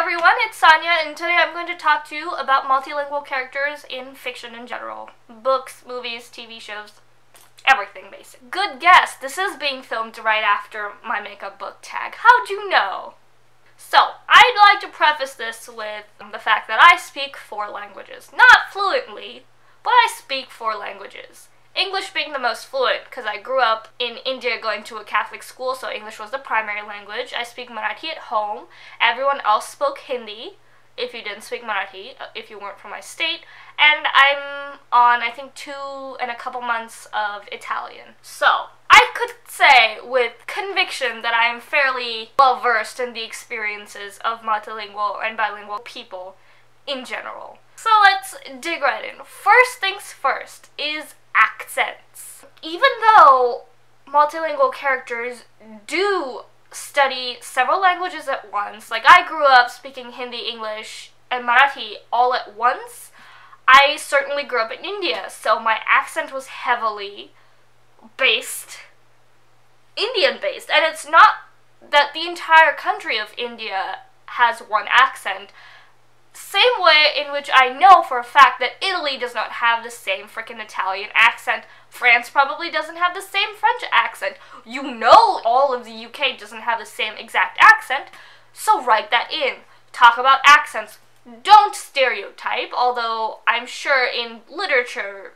everyone, it's Sonia, and today I'm going to talk to you about multilingual characters in fiction in general. Books, movies, TV shows, everything basic. Good guess, this is being filmed right after my makeup book tag. How'd you know? So, I'd like to preface this with the fact that I speak 4 languages. Not fluently, but I speak 4 languages. English being the most fluent, because I grew up in India going to a Catholic school, so English was the primary language. I speak Marathi at home. Everyone else spoke Hindi, if you didn't speak Marathi, if you weren't from my state. And I'm on, I think, 2 and a couple months of Italian. So, I could say with conviction that I am fairly well versed in the experiences of multilingual and bilingual people in general. So let's dig right in. First things first is accents. Even though multilingual characters do study several languages at once, like I grew up speaking Hindi, English, and Marathi all at once, I certainly grew up in India, so my accent was heavily Indian-based, and it's not that the entire country of India has one accent. Same way in which I know for a fact that Italy does not have the same frickin' Italian accent. France probably doesn't have the same French accent. You know all of the UK doesn't have the same exact accent, so write that in. Talk about accents. Don't stereotype, although I'm sure in literature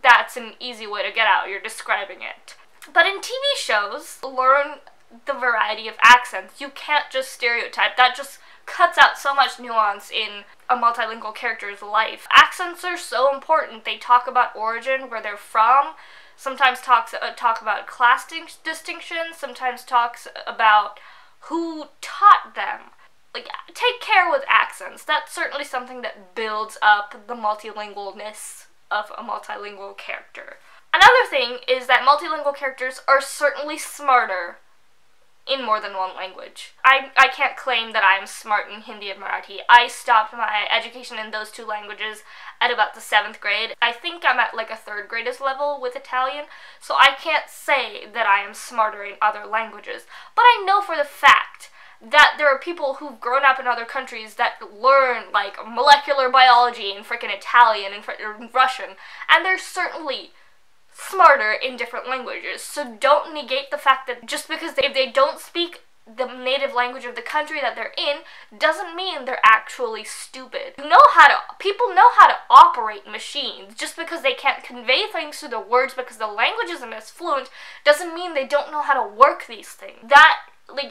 that's an easy way to get out. You're describing it. But in TV shows, learn the variety of accents. You can't just stereotype. That just cuts out so much nuance in a multilingual character's life. Accents are so important. They talk about origin, where they're from, sometimes talk about class distinctions, sometimes talks about who taught them. Like, take care with accents. That's certainly something that builds up the multilingualness of a multilingual character. Another thing is that multilingual characters are certainly smarter in more than one language. I can't claim that I'm smart in Hindi and Marathi. I stopped my education in those 2 languages at about the 7th grade. I think I'm at like a 3rd graders level with Italian, so I can't say that I am smarter in other languages. But I know for the fact that there are people who've grown up in other countries that learn like molecular biology in frickin' Italian and Russian, and they're certainly smarter in different languages. So don't negate the fact that just because they don't speak the native language of the country that they're in doesn't mean they're actually stupid. People know how to operate machines. Just because they can't convey things through the words because the language isn't as fluent doesn't mean they don't know how to work these things.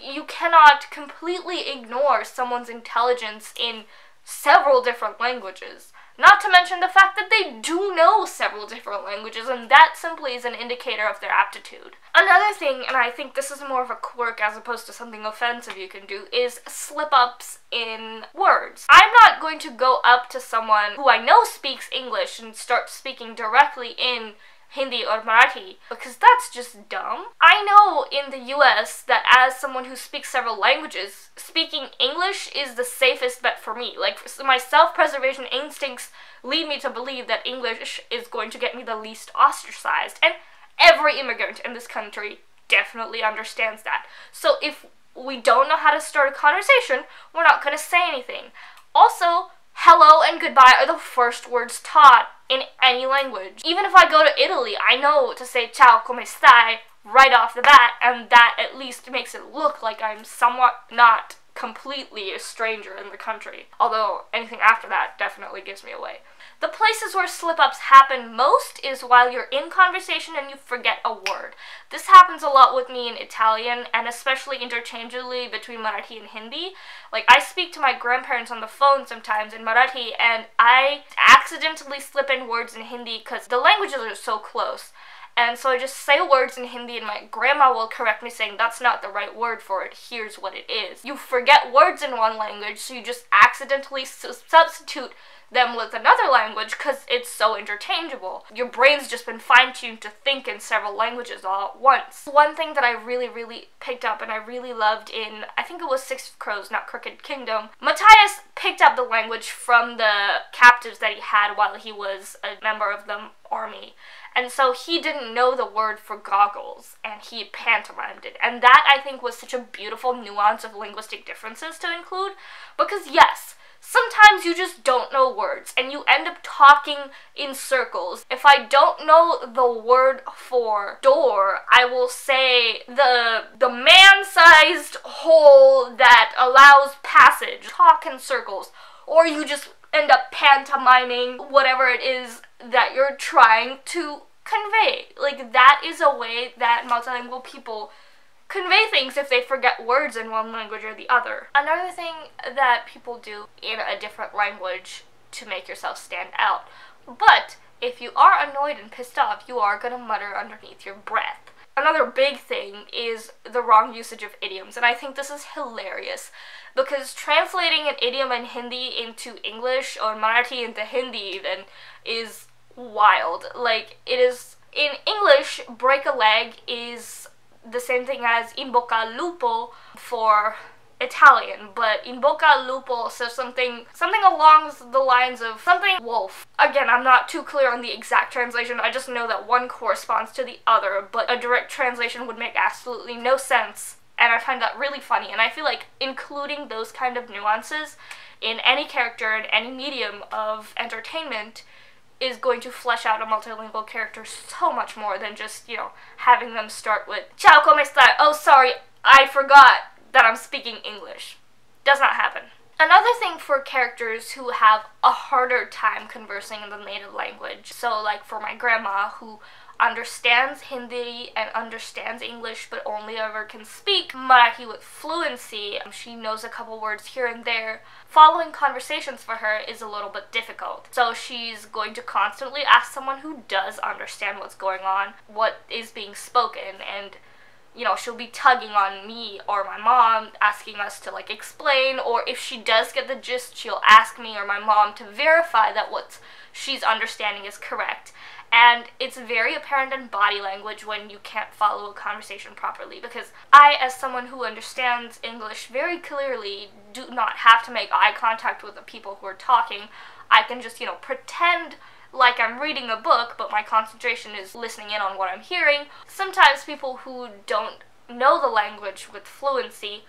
You cannot completely ignore someone's intelligence in several different languages. Not to mention the fact that they do know several different languages, and that simply is an indicator of their aptitude. Another thing, and I think this is more of a quirk as opposed to something offensive you can do, is slip-ups in words. I'm not going to go up to someone who I know speaks English and start speaking directly in Hindi or Marathi, because that's just dumb. I know in the US that as someone who speaks several languages, speaking English is the safest bet for me. Like, my self-preservation instincts lead me to believe that English is going to get me the least ostracized, and every immigrant in this country definitely understands that. So if we don't know how to start a conversation, we're not going to say anything. Also, hello and goodbye are the first words taught in any language. Even if I go to Italy, I know to say ciao, come stai right off the bat, and that at least makes it look like I'm somewhat not completely a stranger in the country. Although anything after that definitely gives me away. The places where slip-ups happen most is while you're in conversation and you forget a word. This happens a lot with me in Italian, and especially interchangeably between Marathi and Hindi. Like, I speak to my grandparents on the phone sometimes in Marathi, and I accidentally slip in words in Hindi because the languages are so close. And so I just say words in Hindi and my grandma will correct me saying that's not the right word for it, here's what it is. You forget words in one language, so you just accidentally substitute them with another language because it's so interchangeable. Your brain's just been fine-tuned to think in several languages all at once. One thing that I really picked up and I really loved in, I think it was Six Crows, not Crooked Kingdom, Matthias picked up the language from the captives that he had while he was a member of the army. And so he didn't know the word for goggles, and he pantomimed it. And that, I think, was such a beautiful nuance of linguistic differences to include. Because yes, sometimes you just don't know words and you end up talking in circles. If I don't know the word for door, I will say the man-sized hole that allows passage. Talk in circles. Or you just end up pantomiming whatever it is that you're trying to convey. Like, that is a way that multilingual people convey things if they forget words in one language or the other. Another thing that people do in a different language to make yourself stand out. But if you are annoyed and pissed off, you are gonna mutter underneath your breath. Another big thing is the wrong usage of idioms, and I think this is hilarious because translating an idiom in Hindi into English or Marathi into Hindi even is wild. Like, it is, in English, break a leg is the same thing as in bocca al lupo for Italian, but in bocca al lupo says something along the lines of something wolf. Again, I'm not too clear on the exact translation, I just know that one corresponds to the other, but a direct translation would make absolutely no sense, and I find that really funny, and I feel like including those kind of nuances in any character, in any medium of entertainment, is going to flesh out a multilingual character so much more than just, you know, having them start with "Ciao, come stai?" Oh, sorry, I forgot that I'm speaking English. Does not happen. Another thing for characters who have a harder time conversing in the native language, so like for my grandma who understands Hindi and understands English but only ever can speak Marathi with fluency, she knows a couple words here and there, following conversations for her is a little bit difficult. So she's going to constantly ask someone who does understand what's going on, what is being spoken, and you know, she'll be tugging on me or my mom, asking us to like explain, or if she does get the gist, she'll ask me or my mom to verify that what she's understanding is correct. And it's very apparent in body language when you can't follow a conversation properly, because I, as someone who understands English very clearly, do not have to make eye contact with the people who are talking. I can just, you know, pretend like I'm reading a book, but my concentration is listening in on what I'm hearing. Sometimes people who don't know the language with fluency,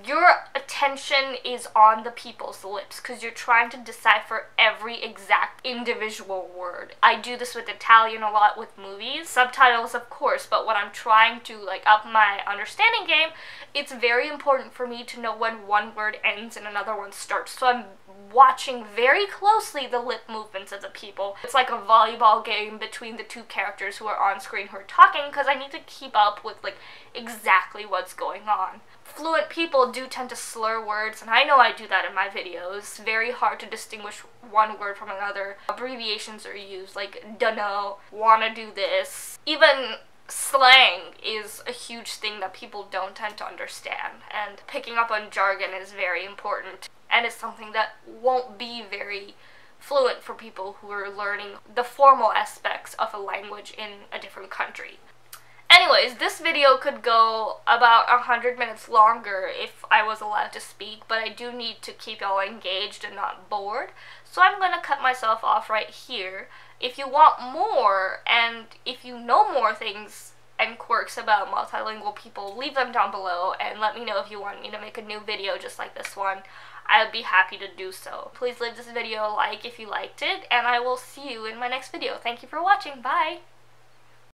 your attention is on the people's lips because you're trying to decipher every exact individual word. I do this with Italian a lot with movies, subtitles of course, but when I'm trying to like up my understanding game, it's very important for me to know when one word ends and another one starts. So I'm watching very closely the lip movements of the people. It's like a volleyball game between the two characters who are on screen who are talking, because I need to keep up with like exactly what's going on. Fluent people do tend to slur words, and I know I do that in my videos. It's very hard to distinguish one word from another. Abbreviations are used, like dunno, wanna do this. Even slang is a huge thing that people don't tend to understand, and picking up on jargon is very important, and it's something that won't be very fluent for people who are learning the formal aspects of a language in a different country. Anyways, this video could go about 100 minutes longer if I was allowed to speak, but I do need to keep y'all engaged and not bored, so I'm going to cut myself off right here. If you want more, and if you know more things and quirks about multilingual people, leave them down below and let me know if you want me to make a new video just like this one. I would be happy to do so. Please leave this video a like if you liked it, and I will see you in my next video. Thank you for watching. Bye!